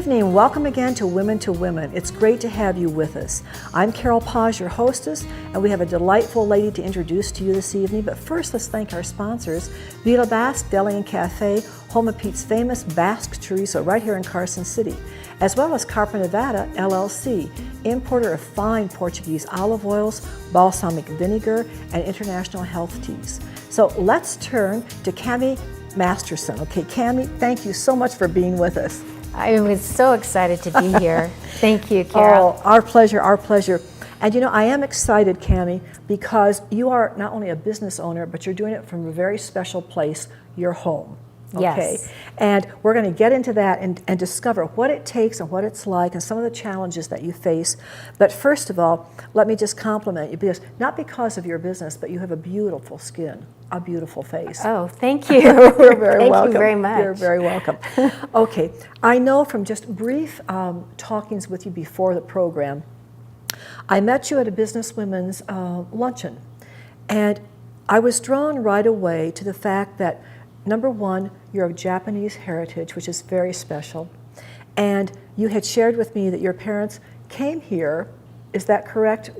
evening. Welcome again to Women to Women. It's great to have you with us. I'm Carol Paz, your hostess, and we have a delightful lady to introduce to you this evening. But first, let's thank our sponsors, Villa Basque Deli and Cafe, home of Pete's famous Basque chorizo right here in Carson City, as well as Carpa Nevada LLC, importer of fine Portuguese olive oils, balsamic vinegar, and international health teas. So let's turn to Kame Masterson. Okay, Kame, thank you so much for being with us. I was so excited to be here. Thank you, Carol. Oh, our pleasure, our pleasure. And you know, I am excited, Kame, because you are not only a business owner, but you're doing it from a very special place, your home. Okay? Yes. And we're going to get into that and discover what it takes and what it's like and some of the challenges that you face. But first of all, let me just compliment you, because not because of your business, but you have a beautiful skin, a beautiful face. Oh, thank you. You're very welcome. Thank you very much. You're very welcome. Okay, I know from just brief talkings with you before the program, I met you at a businesswomen's luncheon, and I was drawn right away to the fact that, number one, you're of Japanese heritage, which is very special, and you had shared with me that your parents came here. Is that correct?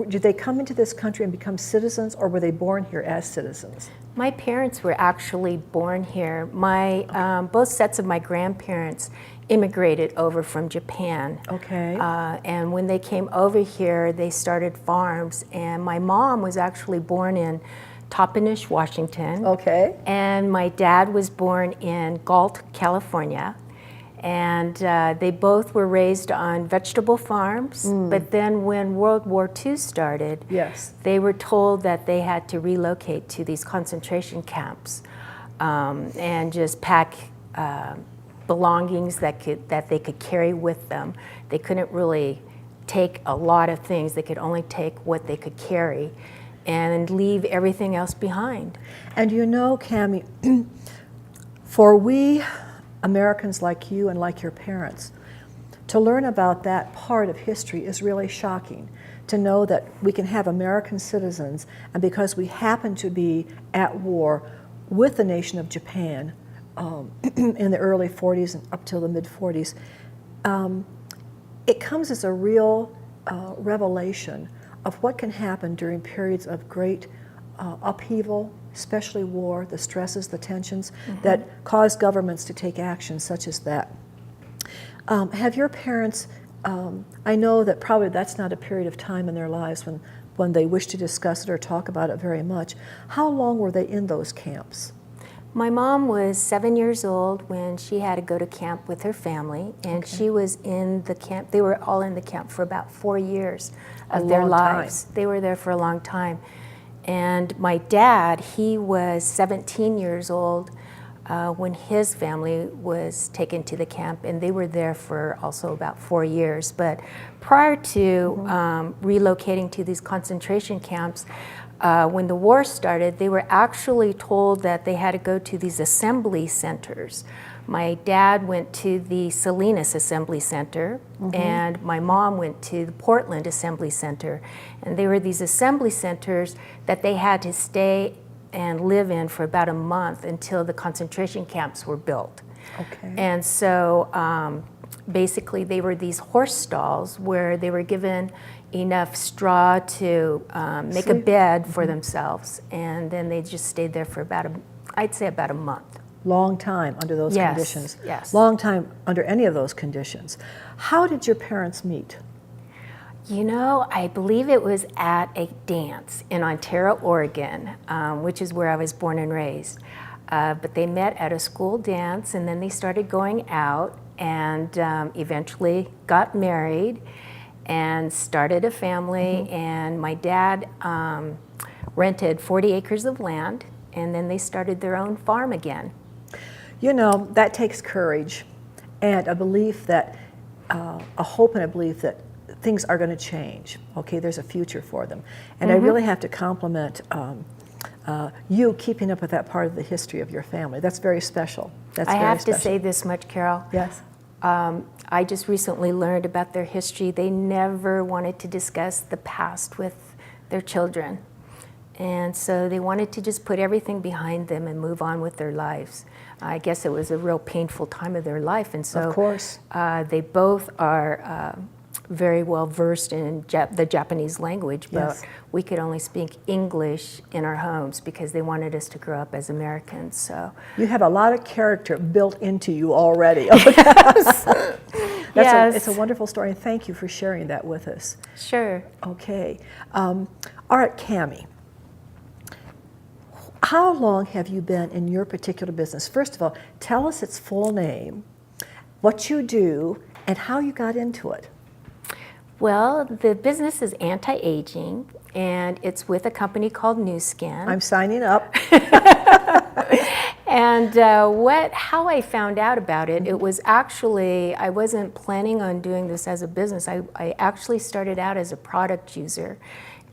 Did they come into this country and become citizens, or were they born here as citizens? My parents were actually born here. Both sets of my grandparents immigrated over from Japan. Okay. And when they came over here, they started farms, and my mom was actually born in Toppenish, Washington. Okay. And my dad was born in Galt, California. And they both were raised on vegetable farms. But then when World War II started, yes, they were told that they had to relocate to these concentration camps and just pack belongings that they could carry with them. They couldn't really take a lot of things. They could only take what they could carry and leave everything else behind. And you know, Kame, for we Americans like you and like your parents, to learn about that part of history is really shocking. To know that we can have American citizens, and because we happen to be at war with the nation of Japan in the early 40s and up till the mid 40s, it comes as a real revelation of what can happen during periods of great upheaval, especially war, the stresses, the tensions that cause governments to take action such as that. Have your parents, I know that probably that's not a period of time in their lives when they wish to discuss it or talk about it very much. How long were they in those camps? My mom was 7 years old when she had to go to camp with her family, and she was in the camp. They were all in the camp for about 4 years of their lives. They were there for a long time. And my dad, he was 17 years old when his family was taken to the camp, and they were there for also about 4 years. But prior to relocating to these concentration camps, when the war started, they were actually told that they had to go to these assembly centers. My dad went to the Salinas Assembly Center, and my mom went to the Portland Assembly Center. And they were these assembly centers that they had to stay and live in for about a month until the concentration camps were built. Okay. And so basically they were these horse stalls where they were given enough straw to make a bed for themselves, and then they just stayed there for about I'd say about a month. Long time under those conditions. Yes. Long time under any of those conditions. How did your parents meet? You know, I believe it was at a dance in Ontario, Oregon, which is where I was born and raised. But they met at a school dance, and then they started going out and eventually got married and started a family. And my dad rented 40 acres of land, and then they started their own farm again. You know, that takes courage and a belief that, a hope and a belief that things are going to change. Okay, there's a future for them. And I really have to compliment you keeping up with that part of the history of your family. That's very special. That's very have special. to say this much, Carol. Yes. I just recently learned about their history. They never wanted to discuss the past with their children. And so they wanted to just put everything behind them and move on with their lives. I guess it was a real painful time of their life. And so of course. They both are very well versed in the Japanese language, but Yes. we could only speak English in our homes because they wanted us to grow up as Americans. So You have a lot of character built into you already. It's a wonderful story, and thank you for sharing that with us. Sure. Okay. All right, Kame. How long have you been in your particular business? First of all, tell us its full name, what you do, and how you got into it. Well, the business is anti-aging, and it's with a company called Nu Skin. I'm signing up. And how I found out about it, it was actually, I wasn't planning on doing this as a business. I actually started out as a product user,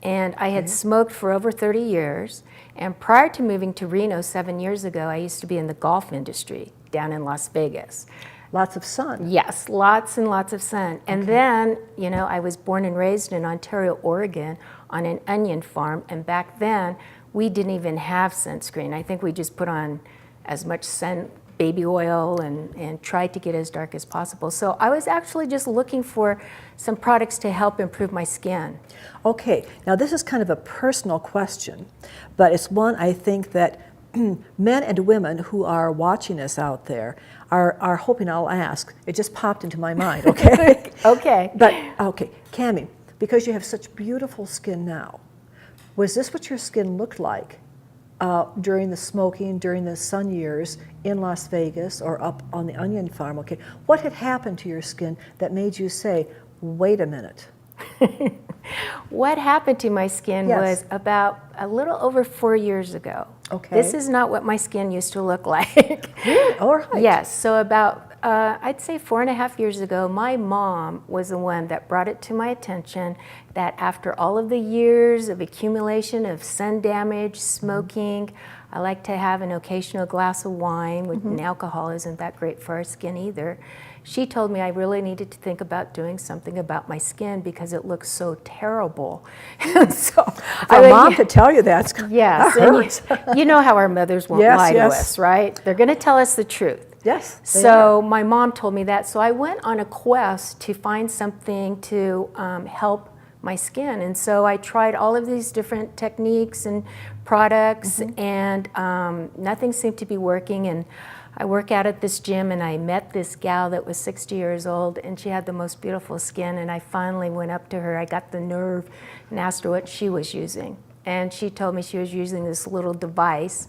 and I had smoked for over 30 years. And prior to moving to Reno 7 years ago, I used to be in the golf industry down in Las Vegas. Lots of sun. Yes, lots and lots of sun. And then, you know, I was born and raised in Ontario, Oregon on an onion farm. And back then, we didn't even have sunscreen. I think we just put on as much baby oil and tried to get as dark as possible. So I was actually just looking for some products to help improve my skin. Okay, now this is kind of a personal question, but it's one I think that men and women who are watching us out there are hoping I'll ask. It just popped into my mind, okay? Okay. But, okay, Kame, because you have such beautiful skin now, was this what your skin looked like during the smoking, during the sun years in Las Vegas or up on the onion farm? Okay, what had happened to your skin that made you say, wait a minute? What happened to my skin Yes. was about a little over 4 years ago. Okay. This is not what my skin used to look like. Really? All right. Yes, so about, I'd say 4.5 years ago, my mom was the one that brought it to my attention that after all of the years of accumulation of sun damage, smoking, I like to have an occasional glass of wine, and alcohol isn't that great for our skin either. She told me I really needed to think about doing something about my skin because it looks so terrible. So For a mom to tell you that, yes, and you know how our mothers won't Yes, lie yes. to us, right? They're going to tell us the truth. Yes. they So my mom told me that. So I went on a quest to find something to help my skin. And so I tried all of these different techniques and products, and nothing seemed to be working. And I work out at this gym, and I met this gal that was 60 years old, and she had the most beautiful skin. And I finally went up to her. I got the nerve and asked her what she was using. And she told me she was using this little device.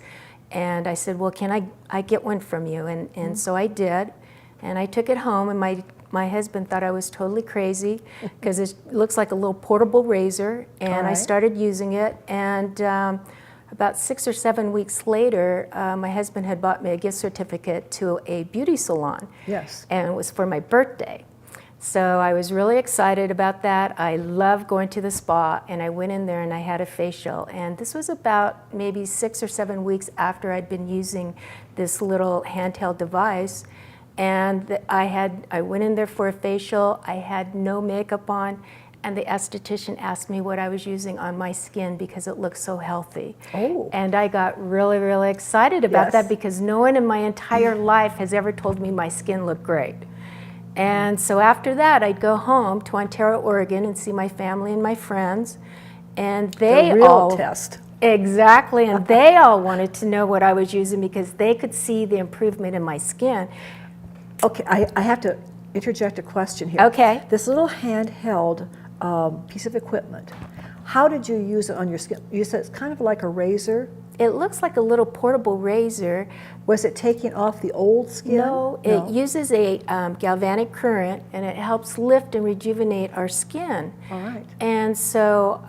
And I said, well, can I get one from you? And so I did. And I took it home, and my husband thought I was totally crazy because it looks like a little portable razor. And I started using it. And about 6 or 7 weeks later, my husband had bought me a gift certificate to a beauty salon. Yes. And it was for my birthday. So I was really excited about that. I love going to the spa, and I went in there and I had a facial. And this was about maybe 6 or 7 weeks after I'd been using this little handheld device. And I went in there for a facial. I had no makeup on, and the esthetician asked me what I was using on my skin because it looked so healthy. Oh. And I got really, really excited about Yes. that because no one in my entire life has ever told me my skin looked great. And so after that, I'd go home to Ontario, Oregon, and see my family and my friends, and they The real all test. exactly, and they all wanted to know what I was using because they could see the improvement in my skin. Okay, I have to interject a question here. Okay. This little handheld piece of equipment, how did you use it on your skin? You said it's kind of like a razor. It looks like a little portable razor. Was it taking off the old skin? No, it uses a galvanic current, and it helps lift and rejuvenate our skin. All right. And so,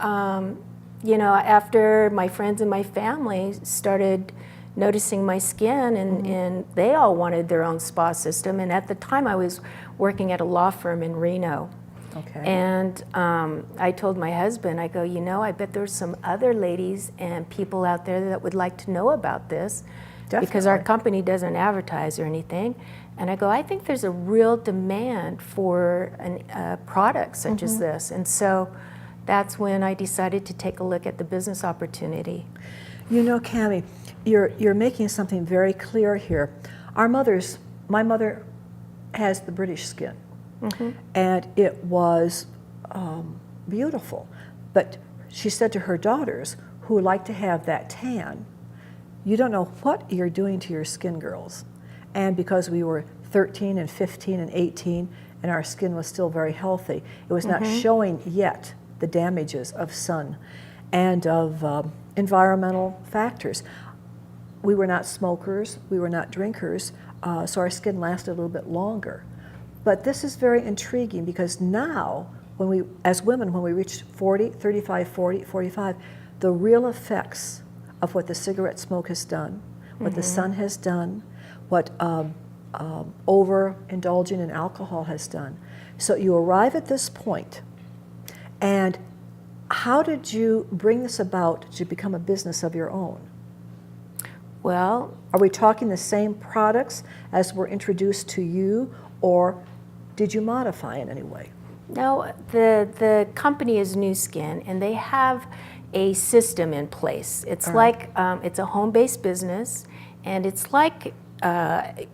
you know, after my friends and my family started noticing my skin, and they all wanted their own spa system. And at the time, I was working at a law firm in Reno. Okay. And I told my husband, I go, you know, I bet there's some other ladies and people out there that would like to know about this. Because our Definitely. company doesn't advertise or anything. And I go, I think there's a real demand for a product such as this. And so that's when I decided to take a look at the business opportunity. You know, Kame, you're making something very clear here. My mother has the British skin, and it was beautiful. But she said to her daughters, who like to have that tan, you don't know what you're doing to your skin, girls. And because we were 13 and 15 and 18, and our skin was still very healthy, it was not showing yet the damages of sun and of environmental factors. We were not smokers, we were not drinkers, so our skin lasted a little bit longer. But this is very intriguing because now, as women, when we reach 40, 35, 40, 45, the real effects of what the cigarette smoke has done, what the sun has done, what overindulging in alcohol has done. So you arrive at this point, and how did you bring this about to become a business of your own? Well, are we talking the same products as were introduced to you, or did you modify in any way? No, the company is New Skin, and they have a system in place. It's like it's a home-based business, and it's like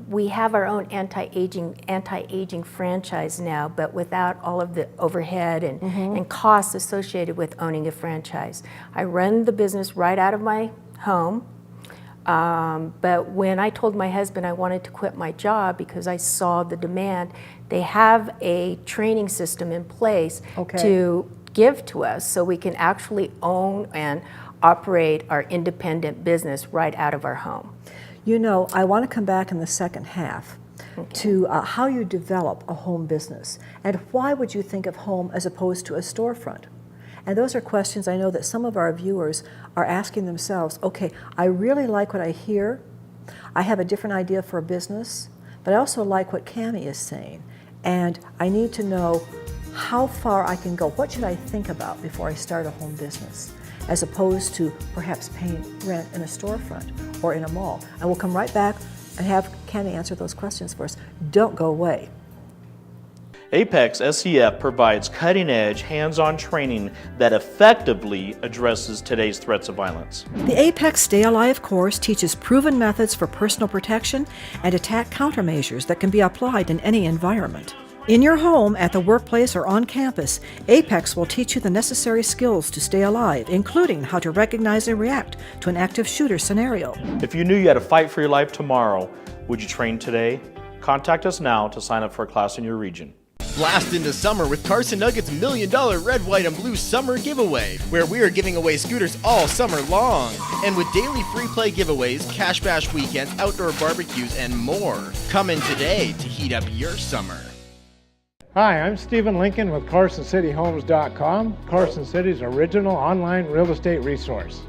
we have our own anti-aging franchise now, but without all of the overhead and costs associated with owning a franchise. I run the business right out of my home. But when I told my husband I wanted to quit my job because I saw the demand, they have a training system in place to give to us so we can actually own and operate our independent business right out of our home. You know, I want to come back in the second half to how you develop a home business and why would you think of home as opposed to a storefront? And those are questions I know that some of our viewers are asking themselves, okay, I really like what I hear. I have a different idea for a business, but I also like what Kame is saying. And I need to know how far I can go. What should I think about before I start a home business, as opposed to perhaps paying rent in a storefront or in a mall? And we'll come right back and have Kame answer those questions for us. Don't go away. Apex SCF provides cutting-edge, hands-on training that effectively addresses today's threats of violence. The Apex Stay Alive course teaches proven methods for personal protection and attack countermeasures that can be applied in any environment. In your home, at the workplace, or on campus, Apex will teach you the necessary skills to stay alive, including how to recognize and react to an active shooter scenario. If you knew you had to fight for your life tomorrow, would you train today? Contact us now to sign up for a class in your region. Blast into summer with Carson Nugget's $1 million red, white, and blue summer giveaway, where we are giving away scooters all summer long. And with daily free play giveaways, cash bash weekends, outdoor barbecues, and more. Come in today to heat up your summer. Hi, I'm Stephen Lincoln with CarsonCityHomes.com, Carson City's original online real estate resource.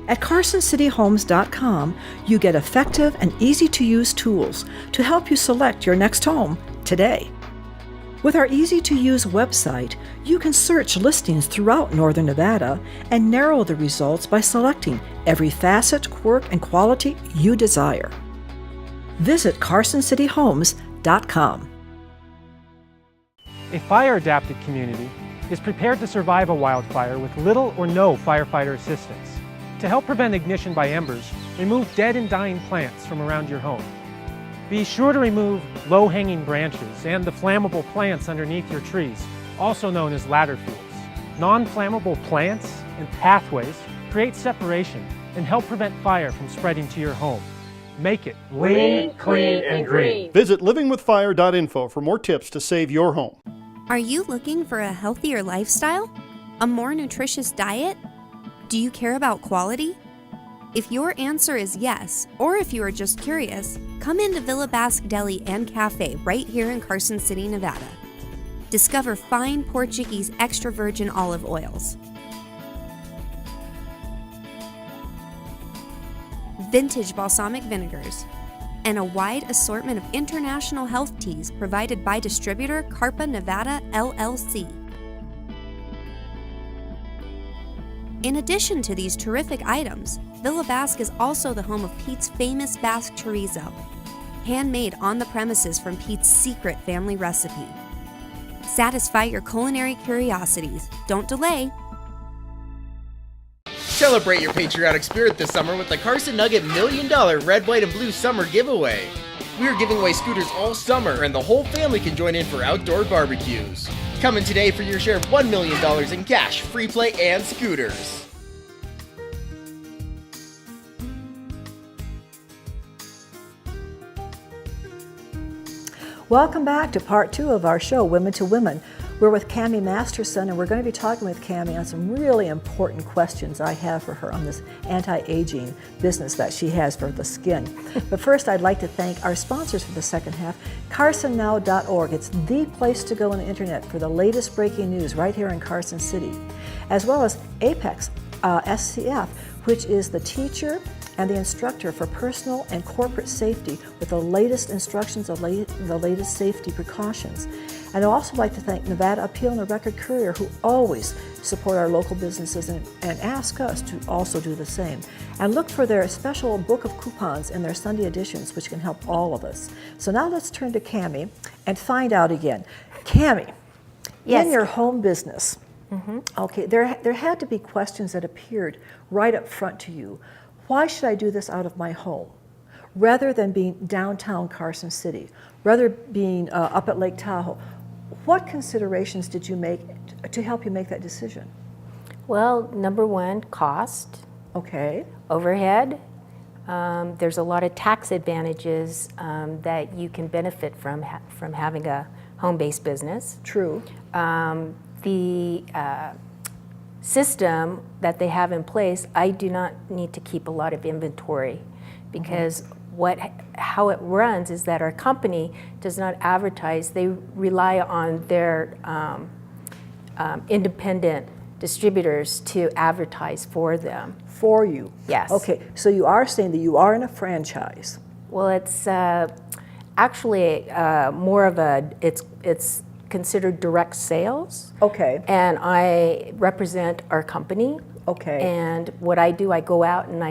At CarsonCityHomes.com, you get effective and easy-to-use tools to help you select your next home today. With our easy-to-use website, you can search listings throughout Northern Nevada and narrow the results by selecting every facet, quirk, and quality you desire. Visit CarsonCityHomes.com. A fire-adapted community is prepared to survive a wildfire with little or no firefighter assistance. To help prevent ignition by embers, remove dead and dying plants from around your home. Be sure to remove low-hanging branches and the flammable plants underneath your trees, also known as ladder fuels. Non-flammable plants and pathways create separation and help prevent fire from spreading to your home. Make it lean, clean, and green. Visit livingwithfire.info for more tips to save your home. Are you looking for a healthier lifestyle? A more nutritious diet? Do you care about quality? If your answer is yes, or if you are just curious, come into Villa Basque Deli and Cafe right here in Carson City, Nevada. Discover fine Portuguese extra virgin olive oils, vintage balsamic vinegars, and a wide assortment of international health teas provided by distributor Carpa Nevada LLC. In addition to these terrific items, Villa Basque is also the home of Pete's famous Basque chorizo, handmade on the premises from Pete's secret family recipe. Satisfy your culinary curiosities. Don't delay. Celebrate your patriotic spirit this summer with the Carson Nugget $1 Million Red, White, and Blue Summer Giveaway. We are giving away scooters all summer, and the whole family can join in for outdoor barbecues. Come in today for your share of $1 million in cash, free play, and scooters. Welcome back to part 2 of our show, Women to Women. We're with Kame Masterson, and we're going to be talking with Kame on some really important questions I have for her on this anti-aging business that she has for the skin. But first, I'd like to thank our sponsors for the second half, carsonnow.org. It's the place to go on the internet for the latest breaking news right here in Carson City, as well as Apex SCF, which is the teacher and the instructor for personal and corporate safety with the latest instructions of the latest safety precautions. And I'd also like to thank Nevada Appeal and the Record Courier, who always support our local businesses and ask us to also do the same. And look for their special book of coupons in their Sunday editions, which can help all of us. So now let's turn to Kame and find out again. Kame, Yes. in your home business, okay, there had to be questions that appeared right up front to you. Why should I do this out of my home rather than being downtown Carson City, rather being up at Lake Tahoe? What considerations did you make to help you make that decision? Well, number one, cost, Okay. overhead. There's a lot of tax advantages that you can benefit from having a home-based business. True. The system that they have in place, I do not need to keep a lot of inventory because how it runs is that our company does not advertise. They rely on their independent distributors to advertise for them. For you. Yes. Okay, so you are saying that you are in a franchise. Well, it's actually more of it's considered direct sales. Okay. And I represent our company. Okay. And what I do, I go out and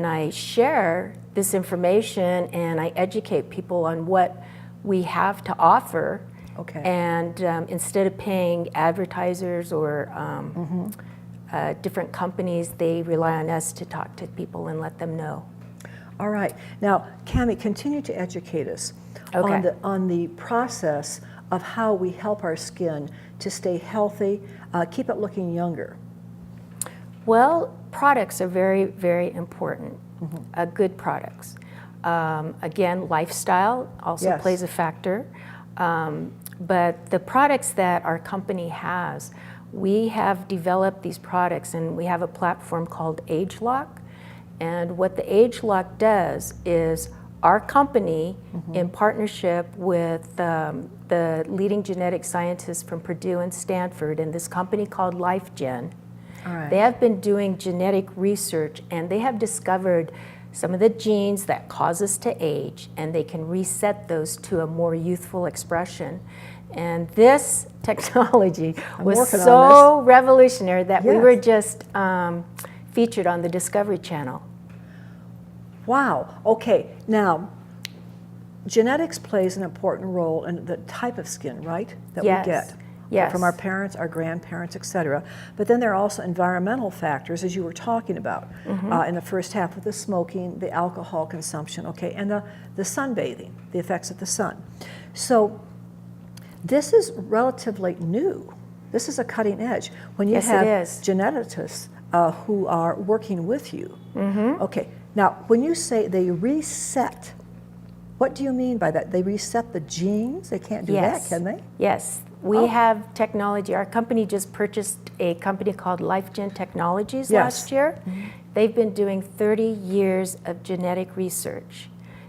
I share this information and I educate people on what we have to offer. Okay. And instead of paying advertisers or different companies, they rely on us to talk to people and let them know. All right. Now, Kame, continue to educate us on the process of how we help our skin to stay healthy, keep it looking younger. Well, products are very, very important, good products. Again, lifestyle also plays a factor. But the products that our company has, we have developed these products and we have a platform called AgeLock. And what the AgeLock does is our company, in partnership with the leading genetic scientists from Purdue and Stanford, and this company called LifeGen, they have been doing genetic research and they have discovered some of the genes that cause us to age, and they can reset those to a more youthful expression. And this technology was so revolutionary that we were just featured on the Discovery Channel. Wow. Okay. Now, genetics plays an important role in the type of skin, right, that we get from our parents, our grandparents, etc. But then there are also environmental factors, as you were talking about in the first half, with the smoking, the alcohol consumption, okay, and the sunbathing, the effects of the sun. So this is relatively new. This is a cutting edge. When you have geneticists who are working with you. Okay. Now, when you say they reset, what do you mean by that? They reset the genes? They can't do that, can they? Yes. We have technology. Our company just purchased a company called LifeGen Technologies last year. They've been doing 30 years of genetic research.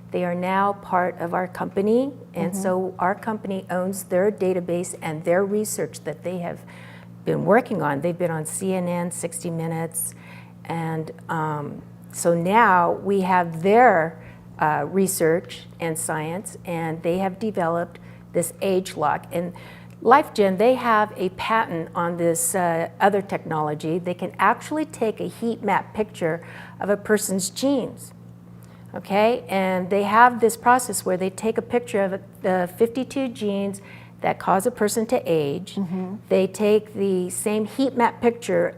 They are now part of our company, and so our company owns their database and their research that they have been working on. They've been on CNN, 60 Minutes, and so now we have their research and science, and they have developed this AgeLock. And LifeGen, they have a patent on this other technology. They can actually take a heat map picture of a person's genes, okay? And they have this process where they take a picture of the 52 genes that cause a person to age. They take the same heat map picture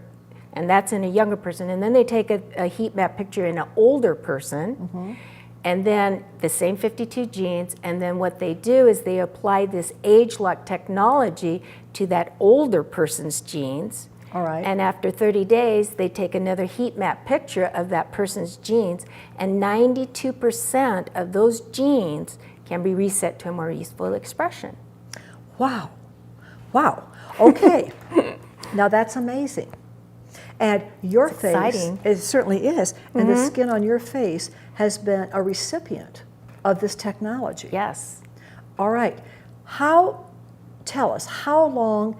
and that's in a younger person. And then they take a heat map picture in an older person, and then the same 52 genes, and then what they do is they apply this age lock technology to that older person's genes. All right. And after 30 days, they take another heat map picture of that person's genes, and 92% of those genes can be reset to a more useful expression. Wow. Wow. Okay. Now that's amazing. And your face, exciting. it certainly is, and the skin on your face has been a recipient of this technology. Yes. All right. Tell us, how long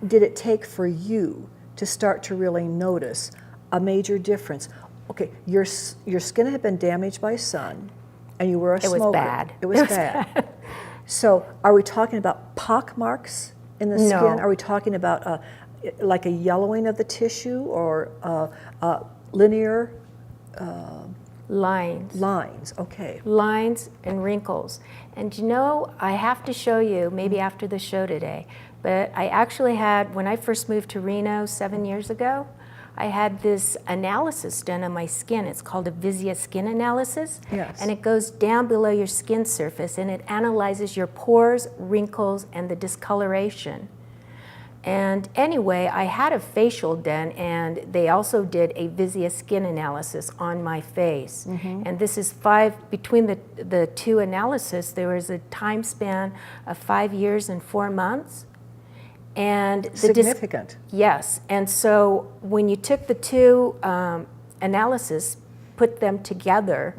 did it take for you to start to really notice a major difference? Okay, your skin had been damaged by sun, and you were a smoker. It was bad. It was bad. So, are we talking about pock marks in the skin? Are we talking about like a yellowing of the tissue, or linear Lines. lines? Okay. Lines and wrinkles. And you know, I have to show you, maybe after the show today, but I actually had, when I first moved to Reno 7 years ago, I had this analysis done on my skin. It's called a Visia skin analysis. Yes. And it goes down below your skin surface, and it analyzes your pores, wrinkles, and the discoloration. And anyway, I had a facial done, and they also did a Visia skin analysis on my face. And this is between the two analyses, there was a time span of 5 years and 4 months. And Significant. yes, and so when you took the two analysis, put them together,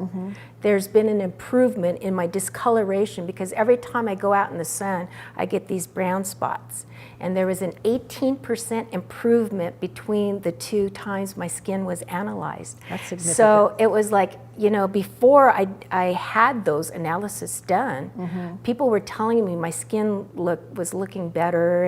there's been an improvement in my discoloration, because every time I go out in the sun, I get these brown spots. And there was an 18% improvement between the two times my skin was analyzed. That's significant. So it was like, you know, before I had those analysis done, people were telling me my skin was looking better,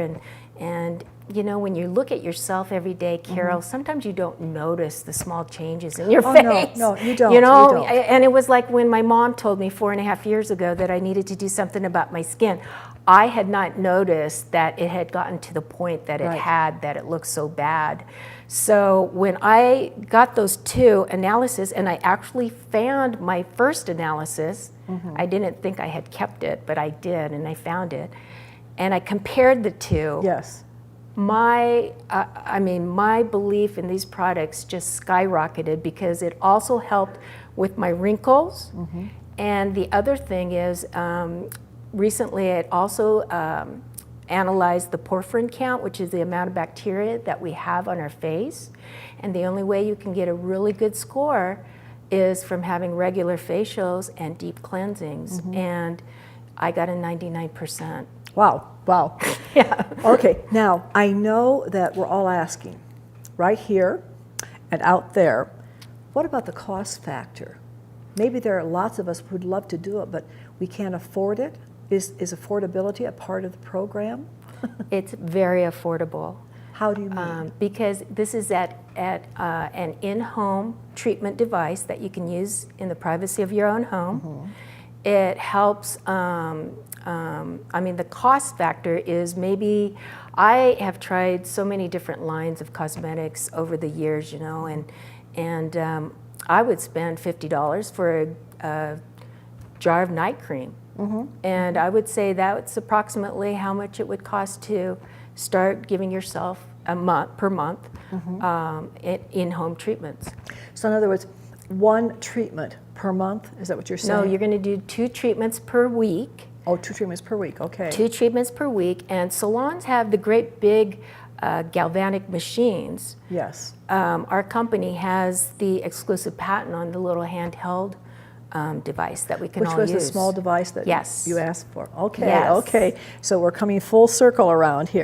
and you know, when you look at yourself every day, Carol, sometimes you don't notice the small changes in your face. No, you don't. You know, you don't. and it was like when my mom told me 4.5 years ago that I needed to do something about my skin. I had not noticed that it had gotten to the point that it had, that it looked so bad. So when I got those two analyses, and I actually found my first analysis, I didn't think I had kept it, but I did, and I found it. And I compared the two. Yes. My belief in these products just skyrocketed, because it also helped with my wrinkles. And the other thing is, recently it also analyzed the porphyrin count, which is the amount of bacteria that we have on our face. And the only way you can get a really good score is from having regular facials and deep cleansings. And I got a 99%. Wow. Wow. Yeah. Okay, now I know that we're all asking, right here and out there, what about the cost factor? Maybe there are lots of us who'd love to do it, but we can't afford it. Is affordability a part of the program? It's very affordable. How do you mean? Because this is at an in-home treatment device that you can use in the privacy of your own home. It helps, the cost factor is maybe, I have tried so many different lines of cosmetics over the years, you know, and I would spend $50 for a jar of night cream. And I would say that's approximately how much it would cost to start giving yourself per month in-home treatments. So in other words, one treatment per month, is that what you're saying? No, you're going to do 2 treatments per week. Oh, 2 treatments per week, okay. 2 treatments per week, and salons have the great big galvanic machines. Yes. Our company has the exclusive patent on the little handheld device that we can all use. Which was the small device that you asked for. Okay, Yes. okay. So we're coming full circle around here.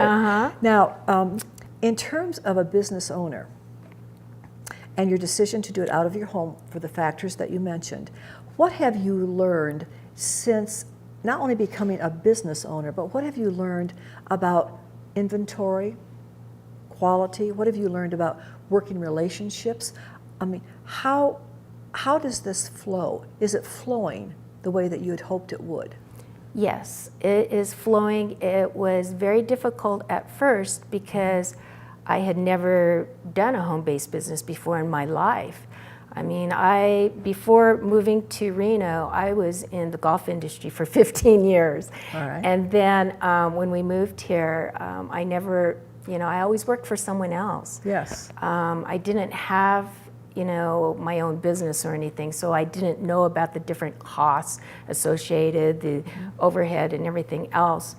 Now, in terms of a business owner and your decision to do it out of your home for the factors that you mentioned, what have you learned since not only becoming a business owner, but what have you learned about inventory, quality? What have you learned about working relationships? I mean, how does this flow? Is it flowing the way that you had hoped it would? Yes, it is flowing. It was very difficult at first because I had never done a home-based business before in my life. I mean, before moving to Reno, I was in the golf industry for 15 years. All right. And then when we moved here, I never, I always worked for someone else. Yes. I didn't have, my own business or anything, so I didn't know about the different costs associated, the overhead and everything else.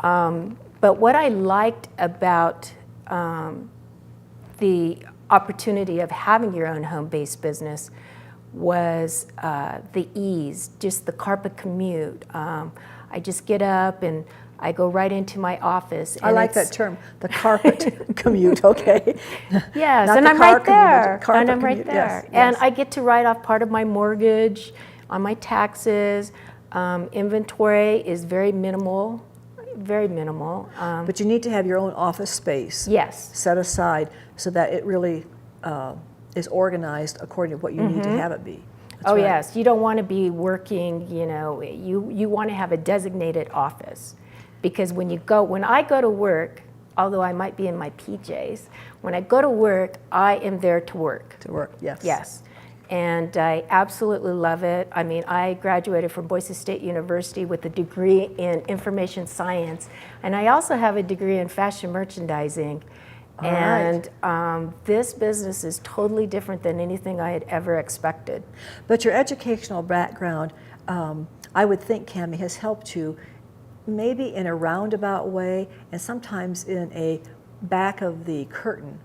But what I liked about the opportunity of having your own home-based business was the ease, just the carpet commute. I just get up and I go right into my office. I like that term, the carpet commute, okay? Yes, Not and the I'm car right there. commute, And I'm right commute, there. yes, And yes. I get to write off part of my mortgage on my taxes. Inventory is very minimal, very minimal. But you need to have your own office space Yes. set aside so that it really is organized according to what you need to have it be. That's Oh right. yes, you don't want to be working, you want to have a designated office. Because when I go to work, although I might be in my PJs, when I go to work, I am there to work. To work, yes. Yes. And I absolutely love it. I mean, I graduated from Boise State University with a degree in information science, and I also have a degree in fashion merchandising. All right. And this business is totally different than anything I had ever expected. But your educational background, I would think, Kame, has helped you maybe in a roundabout way and sometimes in a back of the curtain,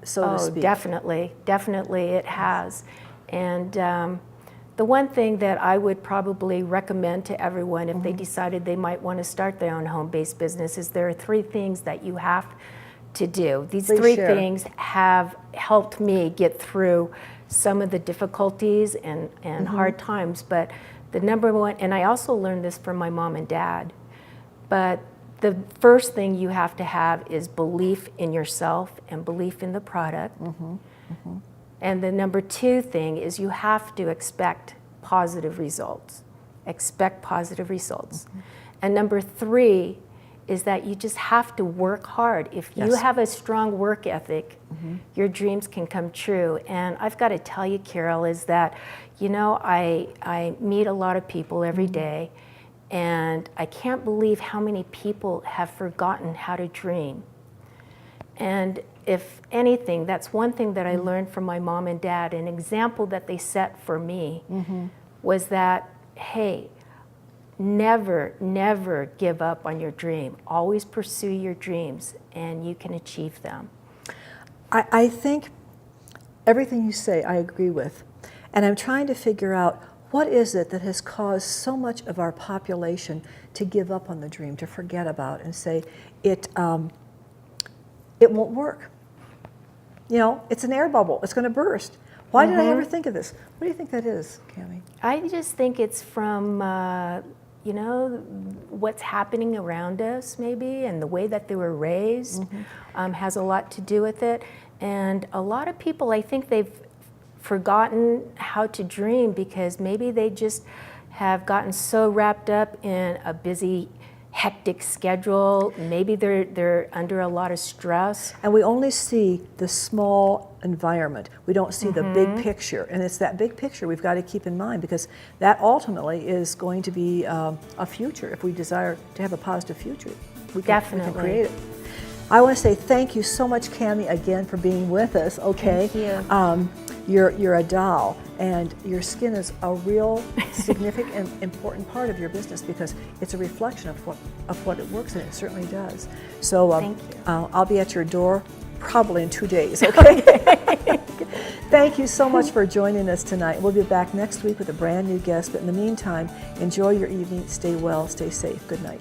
so to speak. Definitely it has. And the one thing that I would probably recommend to everyone if they decided they might want to start their own home-based business is there are 3 things that you have to do. These Please 3 share. things have helped me get through some of the difficulties and hard times. But the number one, and I also learned this from my mom and dad, but the first thing you have to have is belief in yourself and belief in the product. And the number 2 thing is you have to expect positive results. Expect positive results. And number 3 is that you just have to work hard. If you Yes. have a strong work ethic, your dreams can come true. And I've got to tell you, Carol, is that, I meet a lot of people every day, and I can't believe how many people have forgotten how to dream. And if anything, that's one thing that I learned from my mom and dad. An example that they set for me was that, hey, never give up on your dream. Always pursue your dreams, and you can achieve them. I think everything you say I agree with. And I'm trying to figure out what is it that has caused so much of our population to give up on the dream, to forget about and say it won't work. It's an air bubble. It's going to burst. Why did I ever think of this? What do you think that is, Kame? I just think it's from, what's happening around us maybe, and the way that they were raised has a lot to do with it. And a lot of people, I think they've forgotten how to dream because maybe they just have gotten so wrapped up in a busy, hectic schedule. Maybe they're under a lot of stress. And we only see the small environment. We don't see the big picture. And it's that big picture we've got to keep in mind because that ultimately is going to be a future. If we desire to have a positive future, we can create it. I want to say thank you so much, Kame, again for being with us. Okay. Thank you. You're a doll, and your skin is a real significant and important part of your business because it's a reflection of what it works, and it certainly does. So Thank you. I'll be at your door probably in 2 days, okay? Thank you so much for joining us tonight. We'll be back next week with a brand new guest, but in the meantime, enjoy your evening, stay well, stay safe. Good night.